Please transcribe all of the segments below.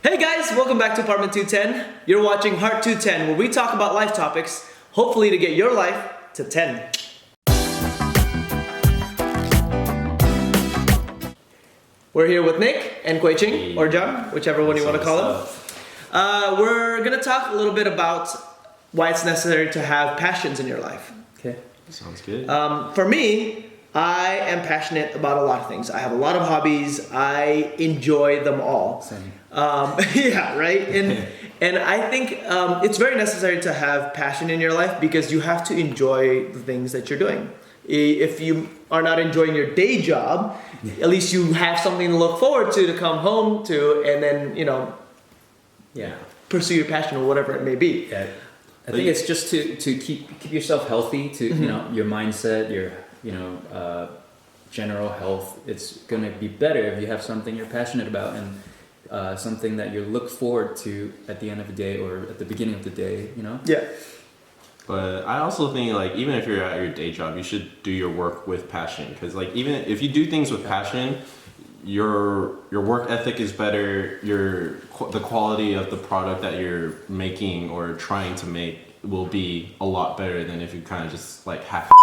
Hey guys, welcome back to Apartment 210. You're watching Heart 210, where we talk about life topics, hopefully to get your life to 10. We're here with Nick and Kuei Ching, or John, whichever one you want to call him. We're going to talk a little bit about why it's necessary to have passions in your life. Okay. Sounds good. For me, I am passionate about a lot of things. I have a lot of hobbies. I enjoy them all. Same. Yeah, right? And I think it's very necessary to have passion in your life because you have to enjoy the things that you're doing. If you are not enjoying your day job, at least you have something to look forward to come home to, and then, pursue your passion or whatever it may be. Yeah. I think it's just to keep yourself healthy, to your mindset, your general health. It's gonna be better if you have something you're passionate about and something that you look forward to at the end of the day or at the beginning of the day. Yeah. But I also think even if you're at your day job, you should do your work with passion, because even if you do things with passion, your work ethic is better. The quality of the product that you're making or trying to make will be a lot better than if you kind of just half it.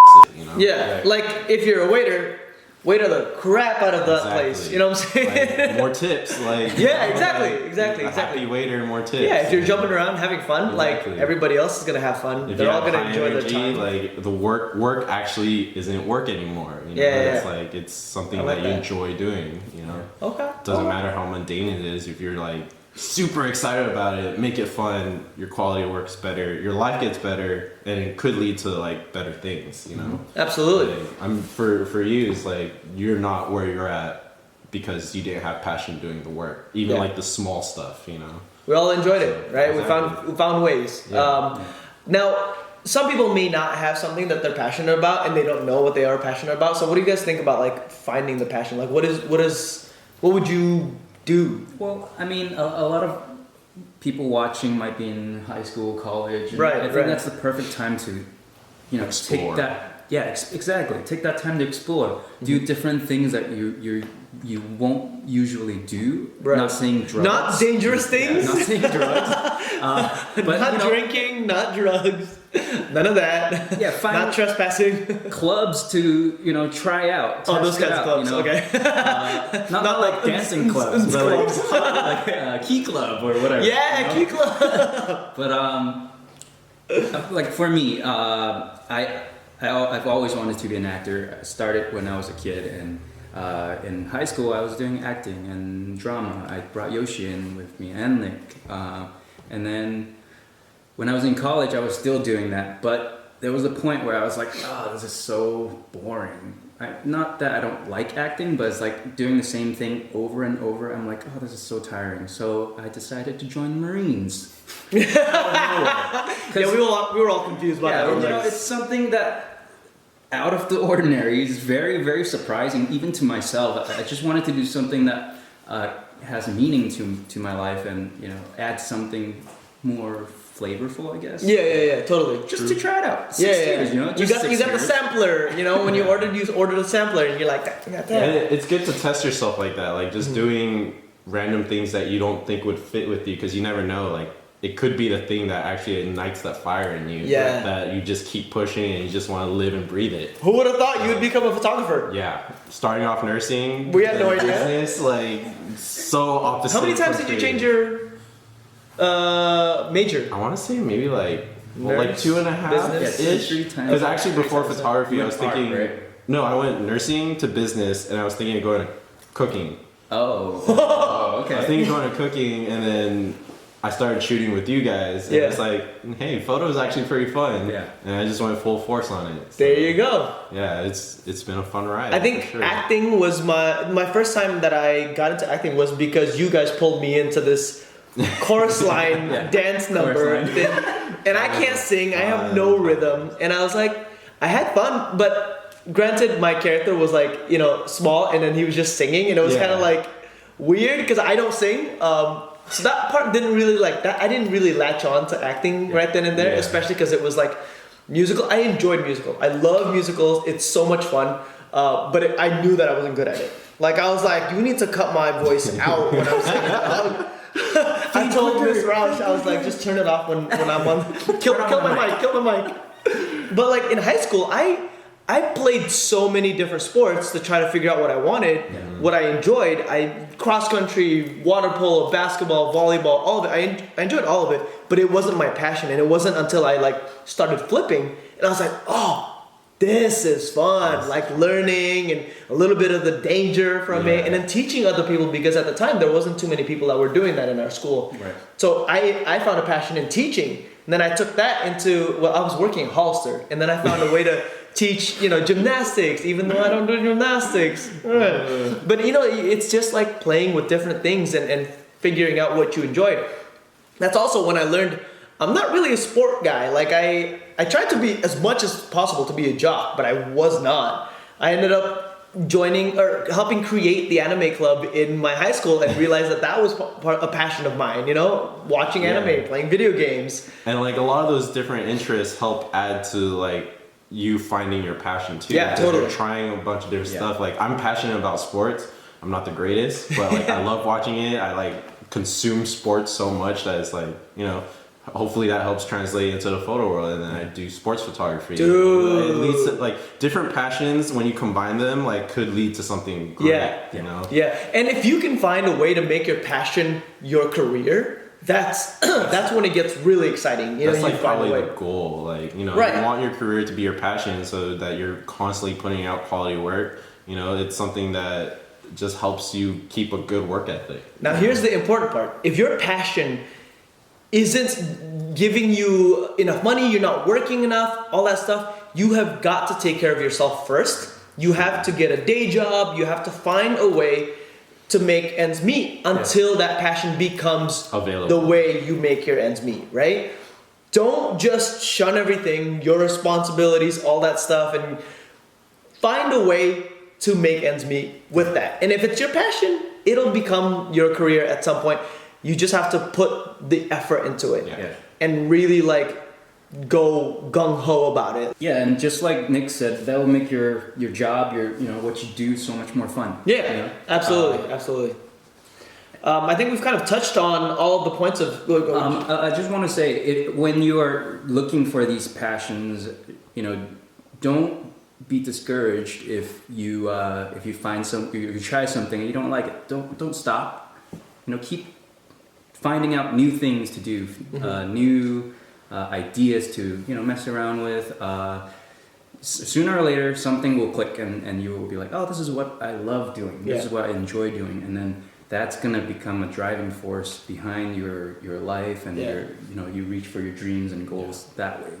Yeah, right. like if you're a waiter the crap out of that place. You know what I'm saying? More tips, Yeah, exactly. Happy waiter, more tips. Yeah, if you're jumping around having fun, Exactly. everybody else is gonna have fun. If They're you all have gonna high enjoy energy, their time. the work actually isn't work anymore. Yeah. It's something I like that you that. enjoy doing. Okay. Doesn't matter how mundane it is. If you're super excited about it, make it fun. Your quality of work's better. Your life gets better, and it could lead to better things. Absolutely. For you, it's you're not where you're at because you didn't have passion doing the work. Even the small stuff. We all enjoyed it, right? Exactly. We found ways. Yeah. Now, some people may not have something that they're passionate about, and they don't know what they are passionate about. So, what do you guys think about finding the passion? What would you do? Well, I mean, a lot of people watching might be in high school, college. And Right. I think that's the perfect time to, Explore. take that. Yeah, exactly. Take that time to explore. Do different things that you won't usually do. Right. Not saying drugs. Not dangerous things. Yeah, not saying drugs. But Not drinking, not drugs, none of that. Yeah, find not trespassing. clubs to try out. Oh, those test it kinds of out, clubs. Okay. Not like dancing clubs, but like key club or whatever. Yeah, key club. But for me, I've always wanted to be an actor. I started when I was a kid, and in high school I was doing acting and drama. I brought Yoshi in with me and Nick, and then when I was in college I was still doing that, but there was a point where I was like, this is so boring. Not that I don't like acting, but it's doing the same thing over and over. I'm like, this is so tiring. So I decided to join the Marines. Yeah, we were all confused about that. And, it's something that out of the ordinary is very, very surprising, even to myself. I just wanted to do something that has meaning to my life and add something more flavorful, I guess. Yeah, totally. Just to try it out. 6 Yeah. years, You got the sampler. When you ordered the sampler, and you're like, that. It's good to test yourself like that, just doing random things that you don't think would fit with you, because you never know. It could be the thing that actually ignites that fire in you. Yeah. That you just keep pushing and you just want to live and breathe it. Who would have thought you would become a photographer? Yeah. Starting off nursing. We had no idea. Business, so opposite. How many times did you change your major? I want to say maybe 2.5 business, ish. 3 times. Because actually before photography, I was art, thinking. right? No, I went nursing to business, and I was thinking of going to cooking. Oh, okay. I was thinking of going to cooking, and then I started shooting with you guys, and it's hey, photo is actually pretty fun. Yeah. And I just went full force on it. So, There you go. Yeah, it's been a fun ride. I think for sure. acting was my first time that I got into acting was because you guys pulled me into this chorus line dance number line. thing, and I can't sing. I have no rhythm, and I was like, I had fun, but granted, my character was small, and then he was just singing, and it was kind of weird because I don't sing. So that part didn't really that. I didn't really latch on to acting right then and there, especially because it was musical. I enjoyed musical. I love musicals. It's so much fun. But I knew that I wasn't good at it. I was like, you need to cut my voice out when I'm singing. told Miss Roush, I was like, just turn it off when I'm on. Kill my mic. But like in high school, I played so many different sports to try to figure out what I wanted, what I enjoyed. I cross country, water polo, basketball, volleyball, all of it. I enjoyed all of it, but it wasn't my passion. And it wasn't until I like started flipping and I was like, oh, this is fun. Like learning and a little bit of the danger from it, and then teaching other people, because at the time there wasn't too many people that were doing that in our school. Right. So I found a passion in teaching. And then I took that into, well, I was working at Hollister, and then I found a way to teach, gymnastics, even though I don't do gymnastics. But it's just like playing with different things and figuring out what you enjoy. That's also when I learned I'm not really a sport guy. Like I tried to be as much as possible to be a jock, but I was not. I ended up joining or helping create the anime club in my high school and realized that was a passion of mine, watching anime, playing video games. And like a lot of those different interests help add to like you finding your passion too. Yeah, totally. You're trying a bunch of different stuff. Like I'm passionate about sports. I'm not the greatest, but like I love watching it. I like consume sports so much that it's like, hopefully that helps translate into the photo world, and then I do sports photography. Dude. It leads to like different passions when you combine them, like could lead to something great, Yeah, and if you can find a way to make your passion your career, that's when it gets really exciting. That's like probably the goal. Like you want your career to be your passion, so that you're constantly putting out quality work. It's something that just helps you keep a good work ethic. Now here's the important part: if your passion isn't giving you enough money, you're not working enough, all that stuff, you have got to take care of yourself first. You have to get a day job. You have to find a way to make ends meet until that passion becomes available, the way you make your ends meet, right? Don't just shun everything, your responsibilities, all that stuff, and find a way to make ends meet with that. And if it's your passion, it'll become your career at some point. You just have to put the effort into it and really like go gung-ho about it. Yeah, and just like Nick said, that'll make your job, what you do so much more fun. Yeah, absolutely. I think we've kind of touched on all of the points of... I just want to say, when you are looking for these passions, don't be discouraged if you find you try something and you don't like it. Don't stop. Keep finding out new things to do, new ideas to mess around with. Sooner or later, something will click, and you will be like, oh, this is what I love doing. This is what I enjoy doing, and then that's gonna become a driving force behind your life, and you reach for your dreams and goals that way.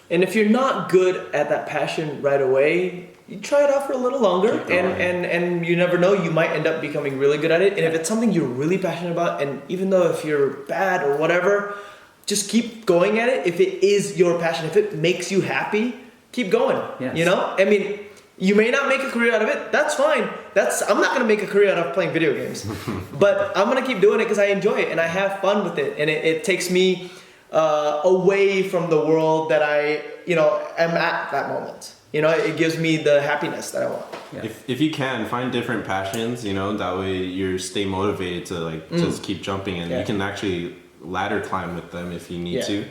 And if you're not good at that passion right away, you try it out for a little longer, and you never know, you might end up becoming really good at it. And if it's something you're really passionate about, and even though if you're bad or whatever, just keep going at it. If it is your passion, if it makes you happy, keep going. Yes. I mean, you may not make a career out of it. That's fine. I'm not gonna make a career out of playing video games, but I'm gonna keep doing it because I enjoy it and I have fun with it, and it takes me away from the world that I am at that moment. It gives me the happiness that I want. Yeah. If you can find different passions, that way you stay motivated to like just keep jumping, and you can actually ladder climb with them if you need to.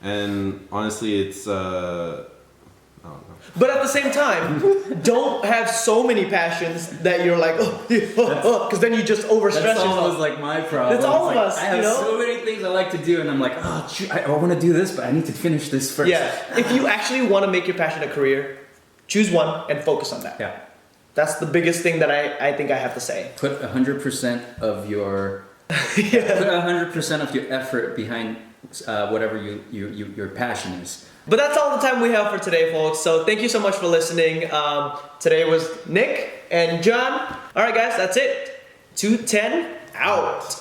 And honestly, it's I don't know. But at the same time, don't have so many passions that you're like, because then you just overstress yourself. That's almost like my problem. That's all of us. I have so many things I like to do, and I'm like, I want to do this, but I need to finish this first. Yeah. If you actually want to make your passion a career, choose one and focus on that. Yeah. That's the biggest thing that I think I have to say. Put 100% of your put 100% of your effort behind whatever your passion is. But that's all the time we have for today, folks. So thank you so much for listening. Today was Nick and John. All right, guys, that's it. 210 out.